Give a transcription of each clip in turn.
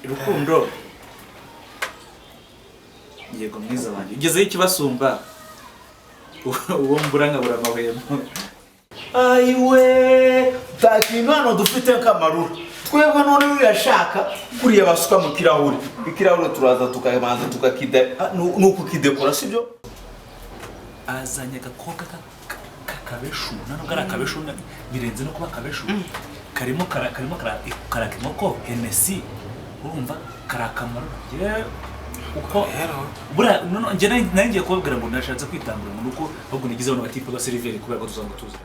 Rukundo yego mwiza wanjye ugezeho ikibasumba uwo mbura nkabura amahwemo. Ayiwe takintu hano dufite nk'amarura twebwe none uyashaka kuriya basuka mu kirahuri ikirahuri turaza tukabanza tukakida nuko kidekora sibyo azanye agakobwa kakabeshu nano gara kabeshu birenze no kuba kabeshu karimo karaka inkoko Hennessy urumva karakamaro uko bura nje nangiye kubabwira ngo nashatse kwitambura mu ruko ahubwo nigize abantu batipe ba seriveri kubera ko tuzanga tuzi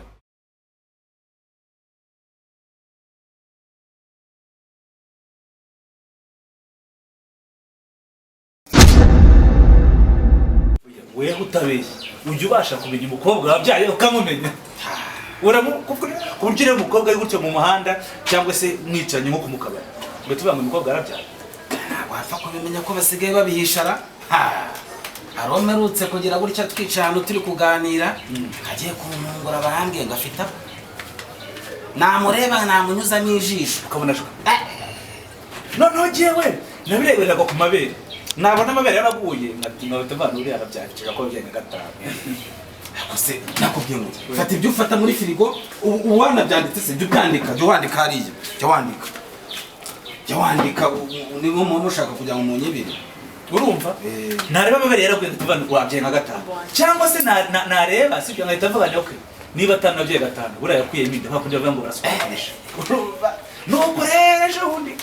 wewe utabeshye ujye ubasha kumenya umukobwa wabyaye ukamumenya kuburyo umukobwa ari gutyo mu muhanda cyangwa se mwicanye nko kumukabara ngo tubanga umukobwa arabyaye wapfa kubimenya ko basigaye babihishara aromerutse kugira gutya twicana turi kuganira kagiye kumungura barambwiye ngo afite namureba namunyuzamo ijisho ukabona shuka noneho jewe nabireberaga ku mabere nabona amabere yaraguye nkatavana uri arabyakira ko byenga gatanu akose nakubwiye ngo fata ibyo ufata muri firigo uwana byanditse se byandika byo wandika hariya byo wandika ni bo mushaka kujya mu munyibiri urumva nareba amabere yaraguye nkatavana wabyenga gatanu cyangwa se nareba sibyo nkahita mvuga nyoke niba atanabye gatanu buraya yakwiye iminde hakundi bavuga ngo barasukisha urumva nuko reje undi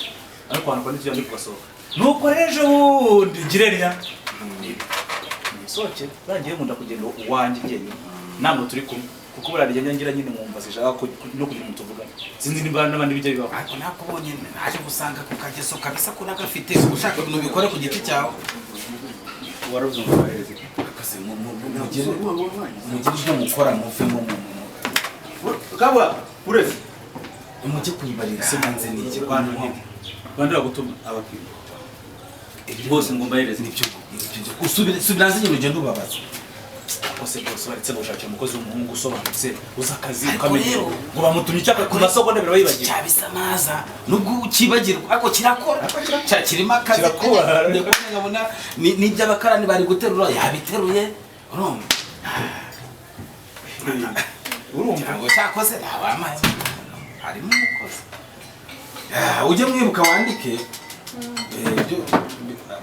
ariko hano kwanditse yandi kwasohoka nuko reje undi gireriya soke bangiye munda kugenda uwanjye ngene namwe turi kumwe kuko burarije ngira nyine mwumva zishaka no kugira mutuvuga sinzi nimba nabandi bijya bibaho ariko nakubonye naje gusanga ku kageso kabisa ko nakafite ushaka ibintu bikore ku giti cyawe waruzumva heze akase mugire ibyo mukora muvemo kabwa ureze umujye kuyibarira hanze ni iki rwanda nk'ibi rwanda gutuma abakiri bose ngomba yereze nibyo subiranze nyine ugenda ubabaza bose baretse gushakira umukozi w'umuhungu usobanutse uza akazi ukamenya ngo bamutumye icyapa ku masoko ndabira bayibagiye cyabisamaza nubwo ukibagirwa ariko kirakora kirimo akazi ndabona n'ibyo abakarani bari guterura yabiteruye urumva ngo cyakoze ntabamaye harimo umukozi ujye mwibuka wandike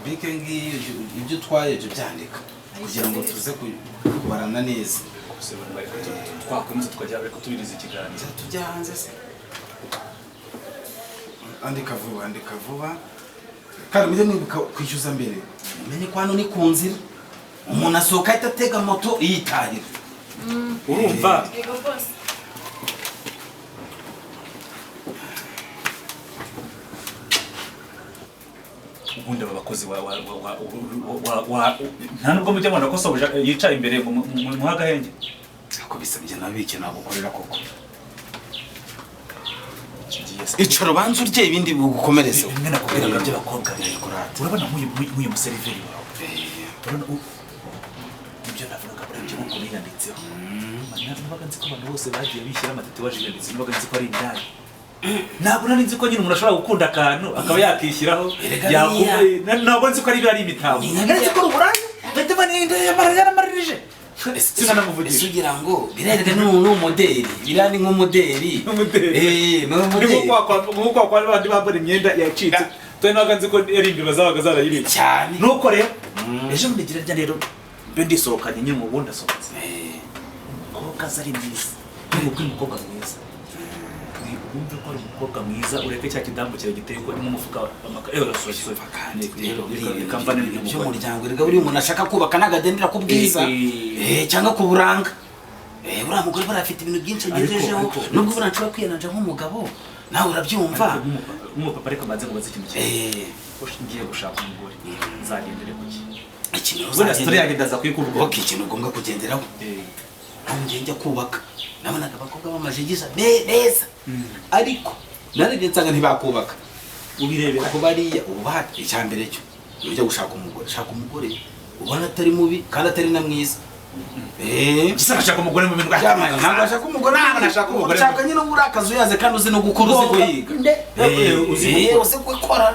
bike ngiyo ibyo utwaye byo byandika kugira ngo tuze kubarana neza twakomeza tukajya ariko tubiriza ikiganiro tujya hanze se andika vuba kandi mujye mwibuka kwishyuza mbere umenye ko hano ni ku nzira umuntu asohoka ahita atega moto yitahira urumva ubundi abakozi nta nubwo mujya mubona ko sobuja yicaye imbere mu hagahenge ako bisabye nabike nagukorera koko icaro banze urye ibindi bugukomereze bimwe nakubwiraga by'abakobwa urabona nk'uyu museriveri wawe urabona ibyo navugaga urebye nkuko biyanditseho nabaga nzi ko abantu bose bagiye bishyira amatatuwaje yanditse nabaga nzi ko ari indaya ntabwo nari nzi ko nyine umuntu ashobora gukunda akantu akaba yakishyiraho ntabwo nzi ko ari imitabo nzi ko uburaya ndetse yaramarije ese ugira ngo birere n'umuderi biriya ni nk'umuderi nk'uko kwa bandi bambara imyenda yacitse twe nabaga nzi ko ari imbeba zabaga zarayibitse cyane nuko rero ejo bundi gira rya rero mbe ndisohokanye nyine mu bundi asohotse umukobwa ari mwiza umukobwa mwiza wumve ko ari umukobwa mwiza ureke cya kidamu cyawe giteye ko irimo umufuka by'umuryango rega buri umuntu ashaka kubaka n'agadendera ku bwiza cyangwa ku buranga buriya mugore barafite ibintu byinshi agejejeho nubwo buriya nshobora kwiyananja nk'umugabo nawe urabyumva nk'umupapa ariko amaze kubaza ikintu cyawe ngiye gushaka umugore nzagendere kuki ikintu sitori yanjye ndaza kuyikuvuga ikintu ugomba kugenderaho ngiye njya kubaka nabonaga abakobwa b'amajigisa beza ariko narebye nsanga ntibakubaka ubirebera ko bariya ubahati icyambere cyo ujya gushaka umugore shaka umugore ubona atari mubi kandi atari na mwiza gisa ashaka umugore mu bintu byamaye ntabwo ashaka umugore nashaka umugore shaka nyine urakaza uyaze kandi uzi no gukora uzi guhiga uzi gukora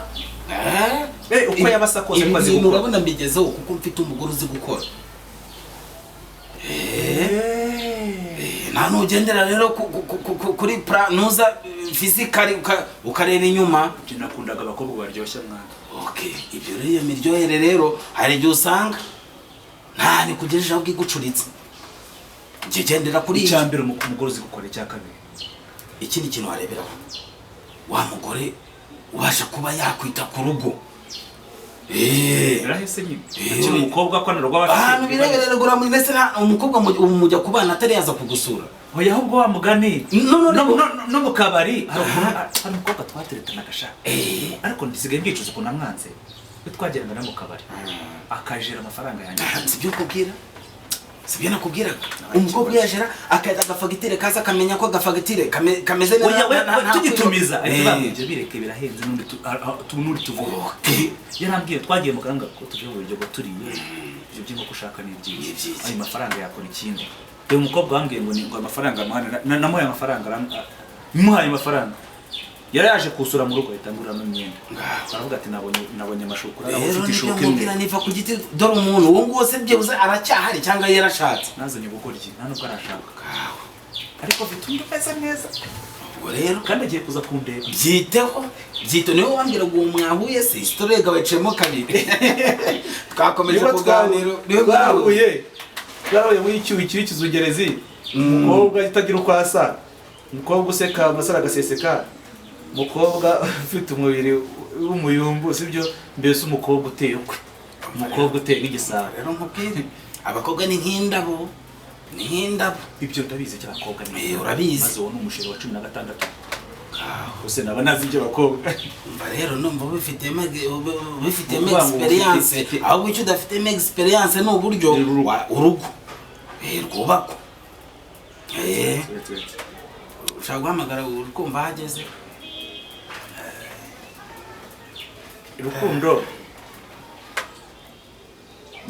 uko yabasa kose ko azi gukora. Urabona mbigezeho kuko mfite umugore uzi gukora. Nta nugendera rero kuri nuza physically ukareba inyuma. Nakundaga abakobwa baryoshya mwana. Okay, ibyo rero iyo miryohere rero hari igihe usanga nta ni kugejeje aho bwigucuritse. Gendera kuri icyambere umugore uzi gukora, icya kabiri ikindi kintu wareberaho wa mugore ubasha kuba yakwita ku rugo. Rahise nyine akiri umukobwa ko narwa bafite ahantu bireberera gura muri ndetse umukobwa mujya kubana atari yaza kugusura. Oya ahubwo wa mugani no mu kabari hari umukobwa twateretana agashaka, ariko ndisigaye mbicuza ukuntu namwanze. Twagerana na mu kabari akajira amafaranga yanjye. Sibyo kubwira, sibyo nakubwira. Umukobwa yajera akaza agafagitire kaza akamenya ko agafagitire kameze neza. Oya tugitumiza ibyo bireke birahenze n'undi tuvuga. Yarambwiye twagiye mu ganga ko tuje mu buryo bwo turiye ibyo by'inko ushaka ni byinshi. Ayo mafaranga yakora ikindi. Uyu mukobwa wambwiye ngo ni amafaranga namuhaye amafaranga muhaye amafaranga. Yaraje kusura mu rugo itanguramo imyenda. Aravuga ati nabonye amashukura aho ufite ishuka imwe. Niva ku giti dore umuntu wo ngose byebuze aracyahari cyangwa yarashatse. Nazanye gukora iki nta nubwo arashaka. Ariko bitumye pesa neza. Ubwo rero kandi agiye kuza kundeba. Byito niwe wambwira ngo mwahuye se historie gabacemo kabiri. Twakomeje kuganira niwe mwahuye. Twarahuye muri icyuho kizungerezi. Umukobwa itagira uko asa. Umukobwa useka amasara agaseseka. Umukobwa ufite umubiri w'umuyumbu sibyo, mbese umukobwa uteye ukwe, umukobwa uteye nk'igisabo. Rero nkubwire abakobwa ni nk'indabo, ni nk'indabo. Ibyo ndabizi cy'abakobwa ni urabizi. Maze uwo n'umusheri wa 16. Use naba nazi ibyo bakobwa. Mba rero numva bifitemo experience, ahubwo icyo udafitemo experience ni uburyo urugo rwubakwa. Ushaka guhamagara urukumva hageze. Rukundo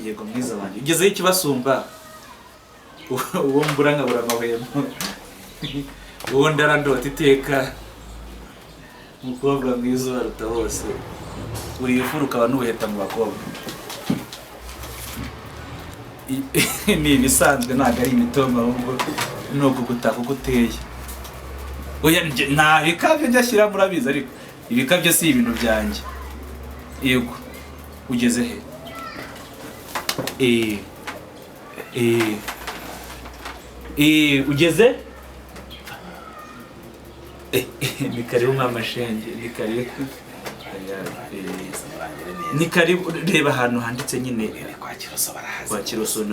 yego mwiza wanjye ugezeho ikibasumba uwo mbura nkabura amahwemo uwo ndarandota iteka umukobwa mwiza ubaruta bose uri ifuru ukaba n'ubuheta mu bakobwa. Ni ibisanzwe ntabwo ari imitoma ahubwo ni ukugutaka uko uteye. Oya nta bikabyo njya ashyira murabizi, ariko ibikabyo si ibintu byanjye. Yego ugeze he ugeze ni karibu mama shenge, ni karibu ni karibu. Reba ahantu handitse nyine kwa Kiroso barahazi, kwa Kiroso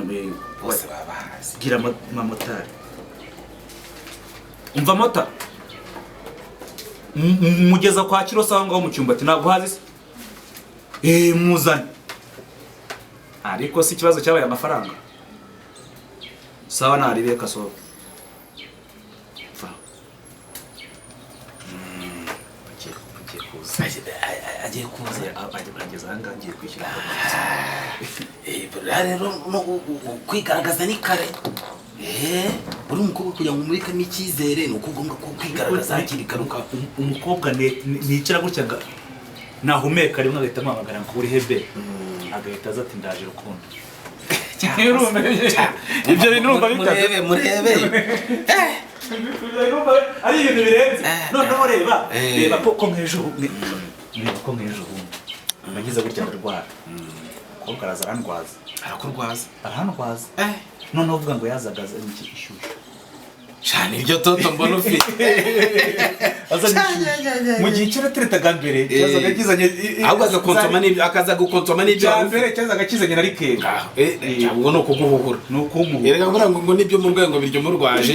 bose babahazi. Gira mamotari umva mota mugeza kwa Kiroso aho ngaho mu cyumba ati ntabwo hazi se. Muzane. Ariko si ikibazo cyabaye amafaranga. Sawa naribe kaso. Agiye kuza abageza hanga ngiye kwishyura. Rero kwigaragaza ni kare. Uri umukobwa kugira ngo umurikamo icyizere ni ukugomba kwigaragaza hakiri karuka. Umukobwa nicara gutya nga nahumeka rimwe agahita amamagara ngo uri hebe, agahita aza ati ndaje Rukundo. Ibyo bintu urumva bitaze. Murebe ari ibintu birenze. Noneho reba ko nk'ejo nagize gutya ndarwara. Umukobwa araza arandwaza. Arakurwaza. Noneho uvuga ngo yazagaza iki ishyushyu. Cyane ibyo toto mbona ufite. Mu gihe cyarateretaga mbere cyazaga kizanye akaza gukonsoma n'ibyo mbere cyazaga kizanye na rikenga. Ubwo no kuguhuhura. No kumuhura. Erega ngura ngo nibyo mu rwego biryo murwaje.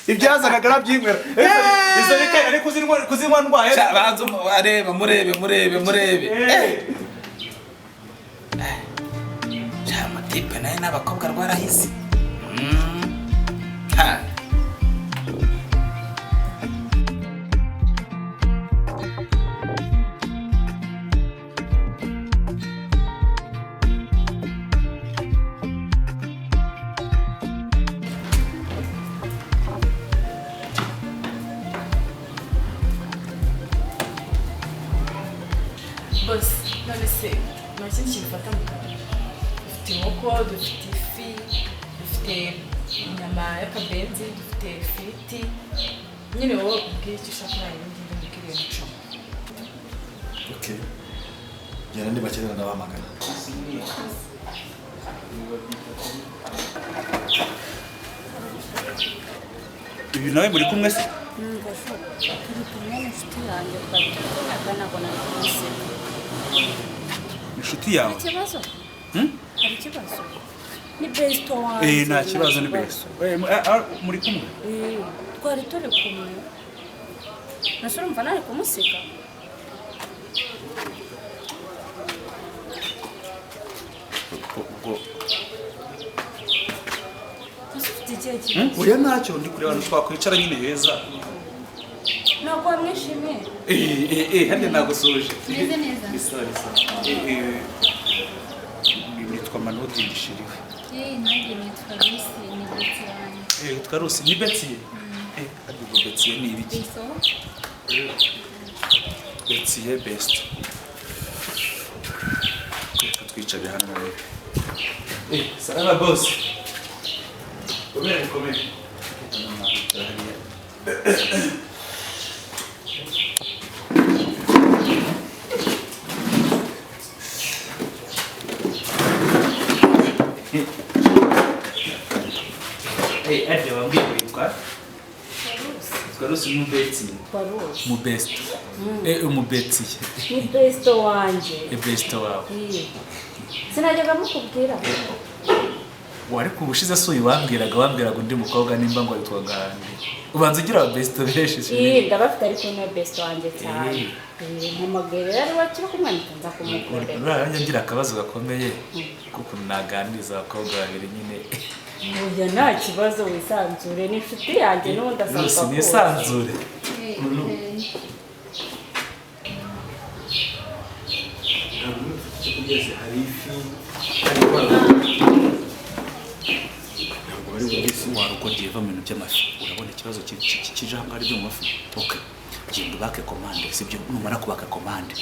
Ibyazaga garabyinywera. Izo rikenga ari kuzinywa ndwaye. Banzo areba murebe. Chama tipe naye n'abakobwa rwarahise. Boss, none se nta kindi kintu ufata mu kanwa? Dufite inkoko, dufite ifi, dufite inyama y'akabenzi, dufite ifiriti. Nyine wowe ubwire icyo ushaka nawe ibindi mbibwire muco. Okay. Jana ndi bakenera ndabahamagara. Ibi nawe muri kumwe se? Turi kumwe n'inshuti yanjye twagana ngo nakumuseka. Inshuti yawe? Ikibazo? Hari ikibazo? Ni besto wanjye. Nta kibazo ni besto. Muri kumwe? Twari turi kumwe. Nasura umva nari kumuseka. Ubwo Ufite igihe kibazo? Oya ntacyo ndi kureba ahantu twakwicara nyine heza. Ntabwo wamwishimiye? Hano nagusuje. Meze neza. Nitwa Manodi Gishiriwe. Nanjye nitwa Lucy, ni Betty yanjye. Witwa Lucy, ni Betty? Ubwo Betty ni ibiki? Betty best. Twicare hano rero. Salama boss. Komere. Ade wambwiye witwa? Lucy mu Betty. Mu best. Mu Betty. Ni besto wanjye. Best wawe. Sinajyaga mukubwira. Ariko ubushize asuye wambwiraga undi mukobwa nimba ngo yitwa Gahandi. Ubanza ugira best benshi. Ndabafite ariko ni besto wanjye cyane. Mpamagara rero wakira kumwandika nza kumukorera. Uraranya ngira akabazo gakomeye kuko naganiriza abakobwa babiri nyine. Oya nta kibazo wisanzure n'inshuti yanjye n'ubundi asanzwe Lucy nisanzure. Hari ifi. Wari wese waruko giye mu bintu by'amafi. Urabona ikibazo kije hamwe ari byo mu mafi. Okay. Genda ubake commande sibyo numara kubaka commande.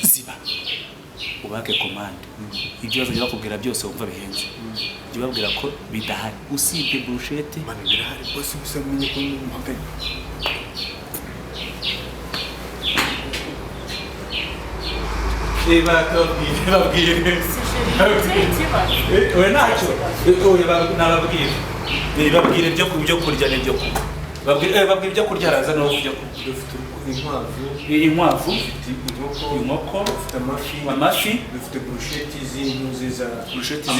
Ziba. Ubake commande. Ibyo bazagira bakubwira byose wumva bihenze. Jya babwira ko bidahari. Usibye bruschette. Mane birahari bose gusa mumenye ko mpanganye. Babwire. Oya ntacyo. Nababwire. Babwire byo kurya n'ibyo kunywa. Babwire ibyo kurya araza no byo Dufite inkwavu, inkwafu, inkoko, dufite amafi, dufite bruschette z'intuzi za bruschette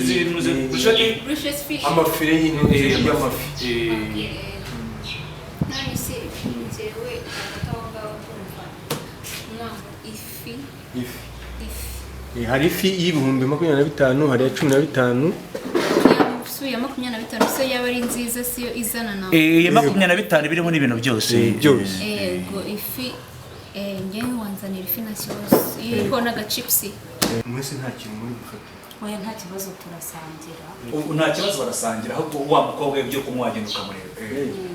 z'intuzi, bruschette amafire y'intuzi y'amafi. Nani se njyewe atawanga kumva mwa ifi Hari ifi y'ibihumbi 25, hari 15. ya 25 so yaba ari nziza siyo izana na ya 25 birimo n'ibintu byose. Yego ifi njyewe wanzanira ifi na kibazo yiko naga chips. Mwese nta kintu muri gufata. Oya nta kibazo turasangira. Nta kibazo barasangira ahubwo wa mukobwa ibyo kunywa wagenda ukamureba.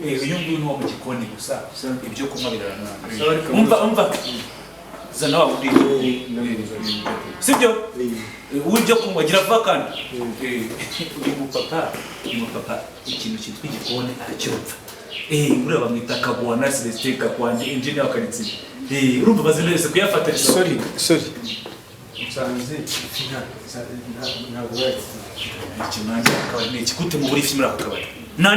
Uyu nguyu ni wo mu gikoni gusa ibyo kunywa birarana. Umva zana wa budi sibyo uburyo kunywa gira vuba kandi uyu mupapa ikintu cyitwa igikoni aracyumva. Uriya bamwita Kagwana Celestin Kakwandi engineer wa Karitsi. Urumva bazina wese kuyafatira. Sorry. Nsanze ntabwo bari. Ikimanza akabari ni ikikute mu buri filime ako kabari. Nta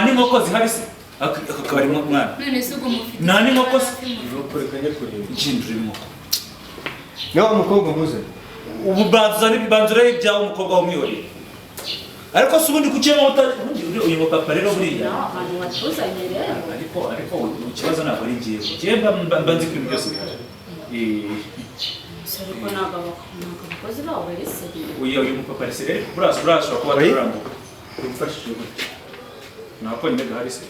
n'inkoko zihari se. Aka kabari mwana. None se ugo mufite. Nta n'inkoko se. Urokorekanye kureba. Ikindi urimo. Nawe umukobwa muze. Ubu banzura ibyawo umukobwa w'umwihoreye. Ariko se ubundi kukiyemo uyu mupapa rero buriya. Abantu batuzanye rero. Ariko ikibazo ntabwo ari ngiye. Kiyemba mbanzi kuri byose bihari. Ariko ntabwo abakozi bawe bari seriye. Uyu mupapa ari seriye. Burashobora kuba atarambuka. Umfashije gute? Nako nyine gahari se.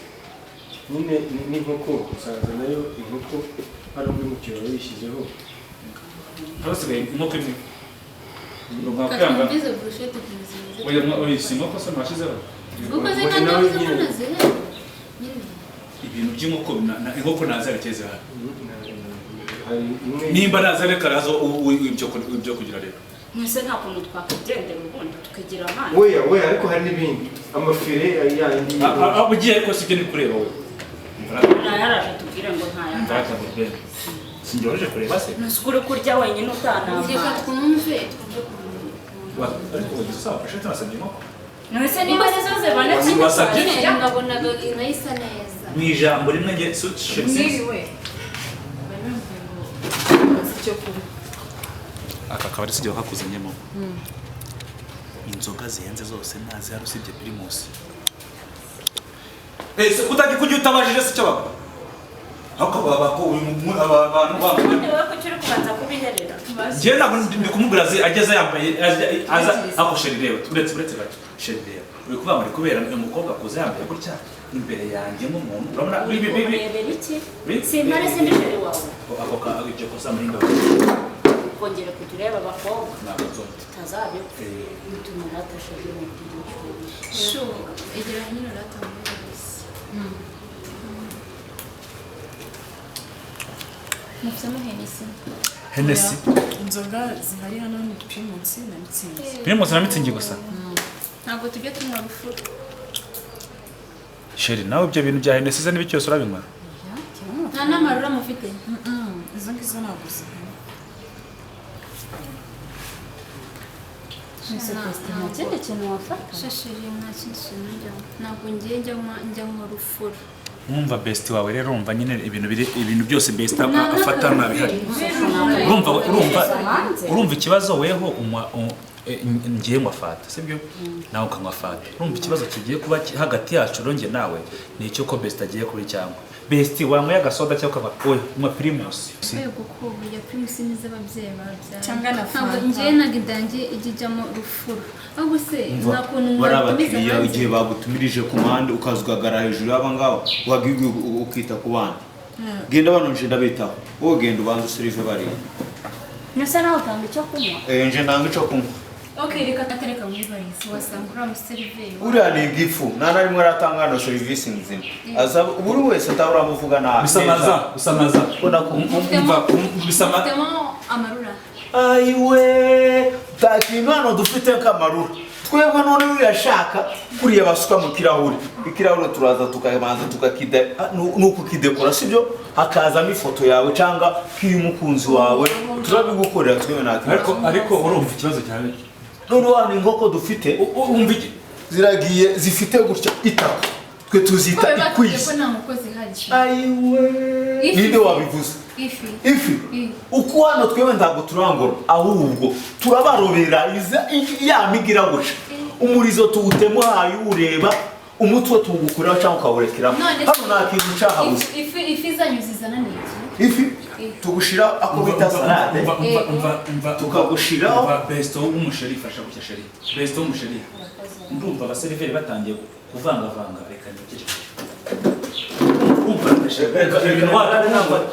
Nyine n'inkoko usanze nayo inkoko hari umwe mu kiro yishyizeho. Hasigaye inkoko imwe. Katumbize bruschette kumuzimeza. Oya si inkoko se mwashyizeho. Uko zeka ndavuze ko nazira. Ibintu by'inkoko inkoko nazarekeze hano. hari imwe nimba nazareka razo ibyo kugira rero Mwese nta kuntu twakwigendera ubundi tukagira amani. weya ariko hari n'ibindi amafire yandi ugiye ariko sibyo ni kureba we Nayaraje tubwire ngo ntayanga. ndaka bebe sinjoroje kureba se Nusukure kurya wenyine utanama. Reka twumve. ariko ugisa fashe tunasabye mo Mwese niba zizoze banetse Wasabye? Nabonaga inayisa neza. mu ijambo rimwe nge mwiriwe icyo kuba aka kabari sijya kakuzanyemo inzoga zihenze zose ntazi hari usibye Primus ese kutaki kujya utabajije se cyabako akababa ko uyu abantu bamwe niwe ko cyuri kubanza kubiherera. je nabo ndi kumubwira ageze yambaye aza akosherire turetse gato sherire uri kuva muri kubera umukobwa kuza yambaye gutya imbere yanjye nk'umuntu urabona bibi Urebera iki? Simpare sindisheri wawe. ako ka agije kosa muri ndo Kongera kutureba abakobwa. ntabwo nzonze Tazabyo. Mutuma natashije mu gihugu. Sho, egera hino ratambuye gusa. Mufitemo Hennessy. Hennessy inzoga zihari hano ni Primus na Mitsingi Primus na Mitsingi gusa Ntabwo tujya tunywa rufuro. sheri nawe ibyo bintu bya Hennessy ze n'ibicyose urabinywa Nta n'amarura mufite. izo ngizo ntabwo zihari Nta kindi kintu wafata. Shashiri nta kindi kintu njyamo. Ntabwo ngiye njyamo rufuro. mwumva best wawe rero urumva nyine ibintu byose best afata nabihari urumva ikibazo weho ngiye ngwa fata sibyo nawe ukanywa fata urumva ikibazo kigiye kuba hagati yacu ronge nawe ni icyo ko best agiye kuri cyangwa best wanyweye agasoda cyangwa ukanywa oya nywa Primus Yego ko burya Primus ni z'ababyeyi babyara. Cyangwa na Ntabwo Fanta. ngiye nagidangiye ijyamo rufuro. Ahubwo se nta kuntu bari mwatumiza abakiriya hanze. igihe bagutumirije ku muhanda ukaza ugahagarara hejuru y'aba ngaba wagiye ukita ku bana genda bano nje ndabitaho wowe genda ubanza usirive bariya Mwese nawe utanga icyo kunywa. nje nanga icyo kunywa Okay, reka tatereka muri barisi wasanga uriya museriveri. uriya ni igifu nta na rimwe aratanga hano serivisi nzima aza buri wese atahora amuvuga nabi bisamaza Mufitemo amarura. ayiwe takintu hano dufite nk'amarura twebwe none uyashaka kuriya basuka mu ikirahure turaza tukabanza tukakida nuko kidekora sibyo hakazamo ifoto yawe cyangwa k'iyumukunzi wawe turabigukorera twebwe ariko urumva ikibazo cyawe none wani inkoko dufite umva iki ziragiye zifite gutya itaka twe tuzita ikwizi Nta mukozi hari. ayiwe ninde wabivuze ifi uko hano twebwe ntabwo turangora ahubwo turabarobera ya migira guca umurizo tuwutemuhaye uwureba umutwe tuwugukuraho cyangwa ukawurekeramo hano nta kintu cyahabuze Ifi zanyu zizana ni iki? ifi tugushira ako bita salade tukagushiraho best w'umusheri fasha gucya sheri best w'umusheri ndumva abaseriveri batangiye kuvangavanga reka nigire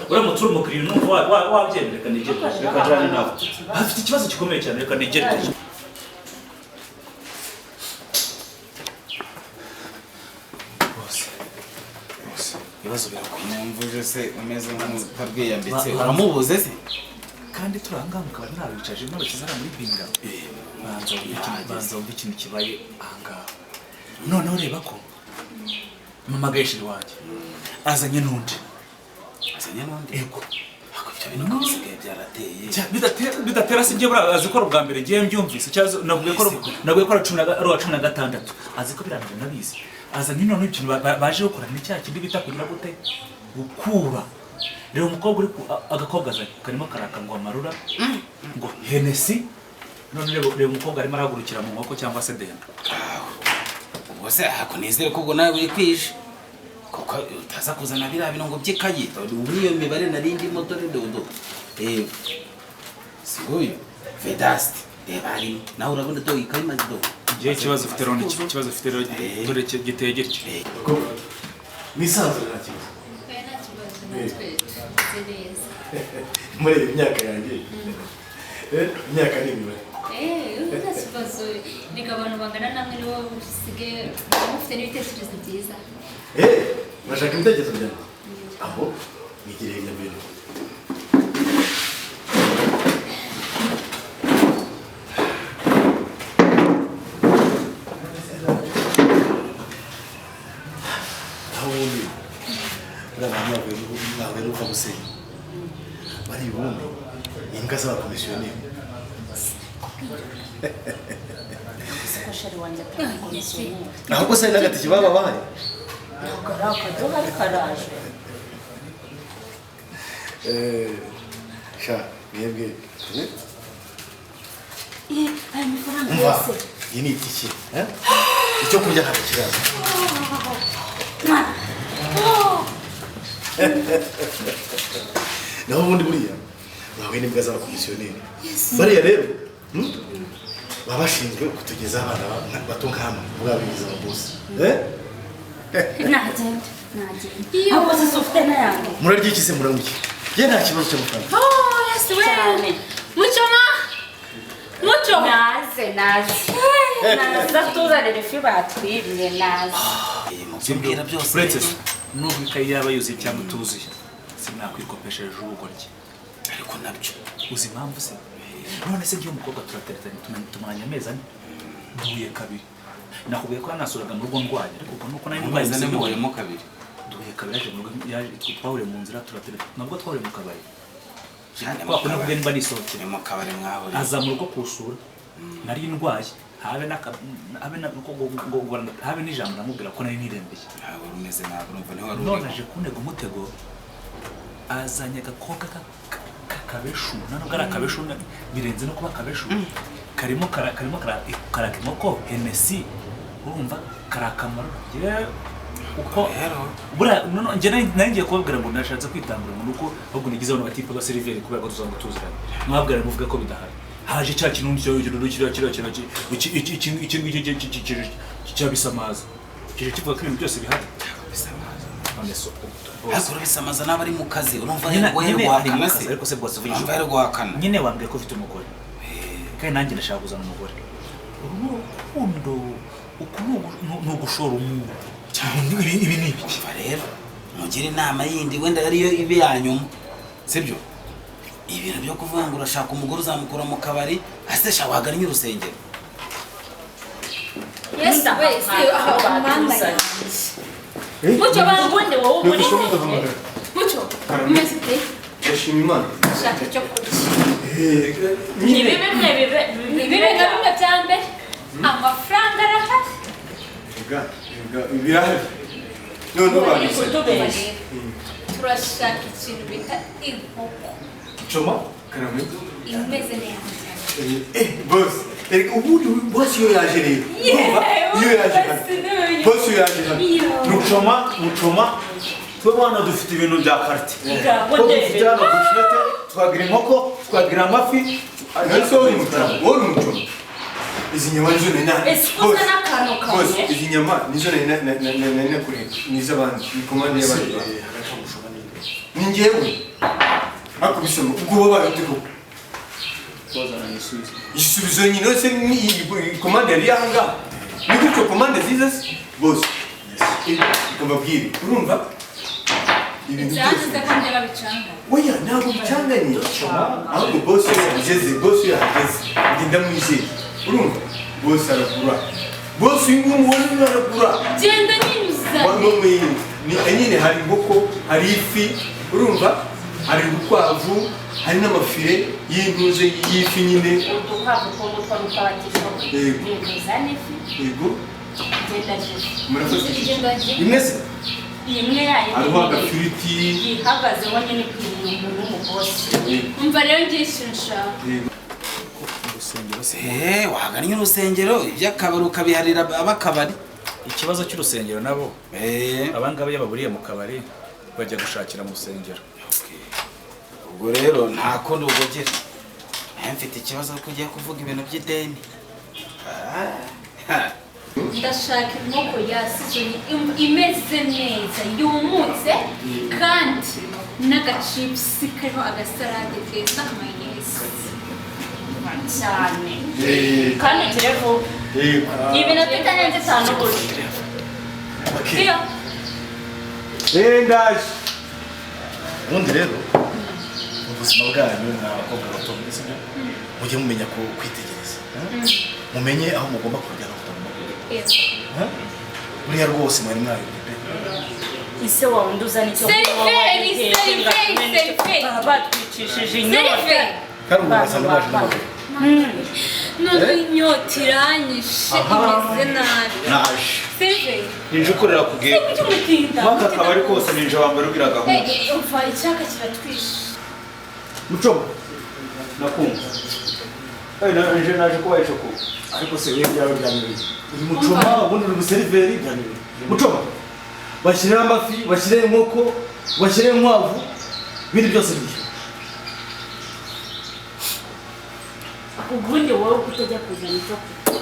uramutse uri umukiriya numva wabyemera reka nigire reka jane nawe afite ikibazo gikomeye cyane reka nigire ibibazo birakomeye Mvuje se umeze nk'utabwiyambitse uramubuze se kandi turanga mukaba ntabicaje n'abakizara muri binga banza wumva ikintu kibaye ahangaha noneho reba ko mpamagaye sheri wanjye azanye n'undi ego ibyo bintu bisigaye byarateye bidatera si njye buriya azi ko ari ubwa mbere ngiye mbyumvise navuye ko ari uwa 16 azi ko birangira nabizi azanye noneho ikintu baje gukora ni cya kindi bita kugira gute gukura rero umukobwa uri agakobwa azanye karimo karaka ngo amarura ngo Hennessy none reba umukobwa arimo arahagurukira mu nkoko cyangwa se denda ubwo se ako nizere ko ubwo nawe uri kwije kuko utaza kuzana biriya bintu ngo by'ikayi ubu niyo mibare narindi motore dodo siguyu vedasti reba harimo nawe urabona do ikayi maze do igihe ikibazo ufite rero ikibazo ufite rero dore giteye gityo nisanzwe nta kibazo Nta kibazo natwe tuzereza. muri iyi myaka yanjye imyaka ni imibare Nta kibazo. Reka abantu bangana namwe nibo usigaye mufite n'ibitekerezo byiza. urashaka ibitekerezo byanjye aho nigire hirya mbere buriya abantu bavuye n'uva gusenya bari ubundi imbwa z'abakomisiyoneri ko shari wanjye atarakomisiyoneri ahubwo se n'agatike bababaye akaduha karaje sha mwebwe aya mafaranga umva yose iyi ni itike icyo kurya ntabwo kiraza naho ubundi buriya bahuye n'imbwa z'abakomisiyoneri bariya rero baba bashinzwe kutugeza abana bato nk'amwe mwabigize ababosi nagenda ahubwo se ufite n'ayandi murarya iki se muranywa iki ye nta kibazo cy'amafaranga Yesu we mucoma naza tuzanira ifi batwibye naza mubyumvira byose uretse se nubwo ikayi yaba yuzuye cyangwa utuzuye sinakwikopesheje ubugoryi ariko nabyo uzi impamvu se none se ngiye umukobwa turateretanye tumaranye amezi ane duhuye kabiri nakubwiye ko yanasuraga mu rugo ndwaye ariko ubwo nuko nari ndwaye ndwaye mubayemo kabiri duhuye kabiri yaje mu rugo twahuriye mu nzira turateretanye nabwo twahuriye mu kabari cyane kwa kundi ubwe mba nisohokeye mu kabari mwahuriye aza mu rugo kusura nari ndwaye habe n'ijambo namubwira ko nari nirembeye ntabwo rumeze ntabwo numva niho wari none aje kuntega umutego azanye agakobwa k'akabeshu nubwo ari akabeshu birenze no kuba akabeshu karimo karaka inkoko henesi urumva karakamaro uko njye ngiye kubabwira ngo nashatse kwitambura ngo nuko ahubwo nigize abantu batipa ba seriveri kubera ko tuzanga tuziranye mwabwira muvuga ko bidahari haje cya kintu cyabisamaza kije kivuga ko ibintu byose bihari Azura bisamaza n'abari mu kazi urumva nyine guhakana se ariko se bwose vuga urumva guhakana nyine wambwiye ko ufite umugore kandi nanjye ndashaka kuzana umugore urukundo uku ni ugushora umuntu ibi ni ibiki rero mugire inama yindi wenda ariyo ibe yanyuma sibyo ibintu byo kuvuga ngo urashaka umugore uzamukura mu kabari hasi shaka wagannye urusengero Yesu we mucyo bangundi wowe muri mucyo umeze ute yashima Imana shaka icyo kurya nibibe bimwe bya mbere amafaranga arahari birahari none babise turashaka ikintu bita inkoko coma karame imeze neza boss ubundi boss iyo yaje rero iyo yaje boss iyo yaje mucoma twe bana dufite ibintu bya karite ko dufite hano bushete twagira inkoko twagira amafi ariko uri mucoma izi nyama nizo esikuza n'akantu boss kamwe izi nyama nizo nari kureba n'iz'abandi ni komande y'abandi ni njyewe ariko bisoma ubwo babaye ute koko igisubizo nyine se ni komande yari ahangaha ni gutyo komande ziza se boss ukababwira urumva ibintu byose kandi babicanga oya ntabwo bicanganye ahubwo boss yageze ngenda mwizeye urumva boss aragura boss uyu aragura genda nyuza ni nyine hari inkoko hari ifi urumva hari urukwavu hari n'amafire y'intuze y'ifi nyine udukwavu two gutwa n'utwabatishoboye bizana ifi yego genda jisho murakoze imwe se imwe yayo hariho agafiriti ihagazeho nyine kwiriye umuntu w'umubosi umva rero ngiye ikintu nshaka wagannye urusengero iby'akabari ukabiharira ab'akabari ikibazo cy'urusengero nabo abangaba iyo baburiye mu kabari bajya gushakira mu rusengero ubwo rero nta kundi ubugera mfite ikibazo ko ugiye kuvuga ibintu by'ideni ndashaka inkoko yasizwe imeze neza yumutse kandi n'agacipsi kariho agasarade keza n'akamayonezi cyane kandi turi vuba iminota itarenze 5 gusa iyo ndaje ubundi rero ubuzima bwanyu ni abakobwa bato mwese mujye mumenya ko kwitegereza mumenye aho mugomba kujya no kutagomba kujya buriya rwose mwari mwayobye pe ise wawe nduzana icyo batwicishije inyota kandi ubu basanga baje n'amaguru none inyota iranyishe imeze nabi naje seriveri ninje ukorera kubwira mwaka akabari kose ninje wambere ugira gahunda umva icyaka kiratwishe mucoma nakumva nje naje kubaha icyo kuba ariko se wewe byawe byananiye uri mucoma ubundi uri umuseriveri byananiye mucoma bashyiremo amafi bashyiremo inkoko bashyiremo inkwavu ibindi byose bigiye ubundi wowe kutajya kuzana icyo kurya